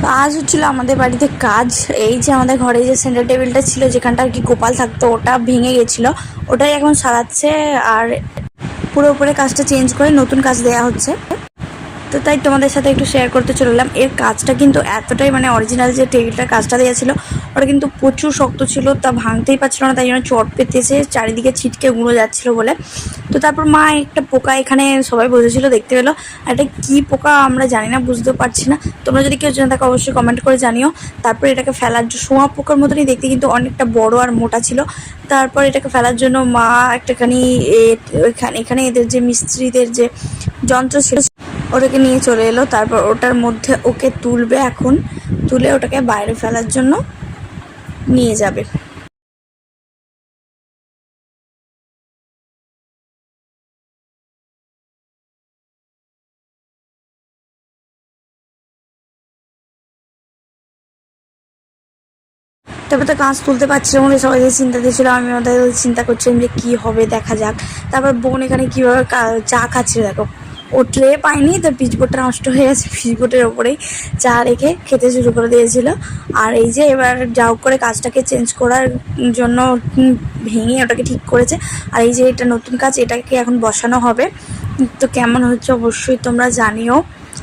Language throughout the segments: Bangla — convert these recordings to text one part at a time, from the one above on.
তো আজ হচ্ছিলো আমাদের বাড়িতে কাজ। এই যে আমাদের ঘরে যে সেন্টার টেবিলটা ছিল, যেখানটা আর কি গোপাল থাকতো, ওটা ভেঙে গেছিলো, ওটাই এখন সারাচ্ছে। আর পুরো উপরে কাজটা চেঞ্জ করে নতুন কাজ দেওয়া হচ্ছে। তো তাই তোমাদের সাথে একটু শেয়ার করতে চললাম। এর কাজটা কিন্তু এতটাই মানে অরিজিনাল যে টেবিলটার কাজটা দেওয়া ছিল, ওটা কিন্তু প্রচুর শক্ত ছিল, তা ভাঙতেই পারছিল না, তাই জন্য চট পেতেছে, চারিদিকে ছিটকে গুঁড়ো যাচ্ছিলো বলে। তো তারপর মা একটা পোকা এখানে সবাই বসেছিল দেখতে পেলো, আর এটা কী পোকা আমরা জানি না, বুঝতেও পারছি না। তোমরা যদি কেউ জেনে থাকো অবশ্যই কমেন্ট করে জানিও। তারপর এটাকে ফেলার জন্য শোঁয়া পোকার মতনই দেখতে, কিন্তু অনেকটা বড় আর মোটা ছিল। তারপর এটাকে ফেলার জন্য মা একটাখানি এখানে এদের যে মিস্ত্রিদের যে যন্ত্র ছিল ওটাকে নিয়ে চলে এলো। তারপর ওটার মধ্যে ওকে তুলবে, এখন তুলে ওটাকে বাইরে ফেলার জন্য নিয়ে যাবে। তারপর তো কাজ তুলতে পারছিল বলে সবাই চিন্তাতে ছিল, আমি ওদের চিন্তা করছিলাম যে কী হবে দেখা যাক। তারপর বোন এখানে কীভাবে চা খাচ্ছিল দেখো, ও ট্রে পায়নি, তো পিচবোর্ডটা নষ্ট হয়ে গেছে, পিচবোর্ডের ওপরেই চা রেখে খেতে শুরু করে দিয়েছিল। আর এই যে এবার যা হোক করে কাজটাকে চেঞ্জ করার জন্য ভেঙে ওটাকে ঠিক করেছে। আর এই যে এটা নতুন কাজ, এটাকে এখন বসানো হবে। তো কেমন হচ্ছে অবশ্যই তোমরা জানিও।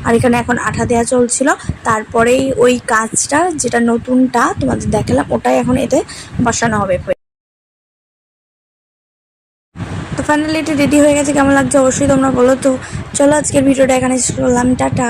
আর এখানে এখন আঠা দেওয়া চলছিল, তারপরেই ওই কাজটা যেটা নতুনটা তোমাদের দেখালাম ওটাই এখন এতে বসানো হবে। তো ফাইনালি এটা রেডি হয়ে গেছে, কেমন লাগছে অবশ্যই তোমরা বলো। তো চলো আজকের ভিডিওটা এখানে শেষ করলাম, টাটা।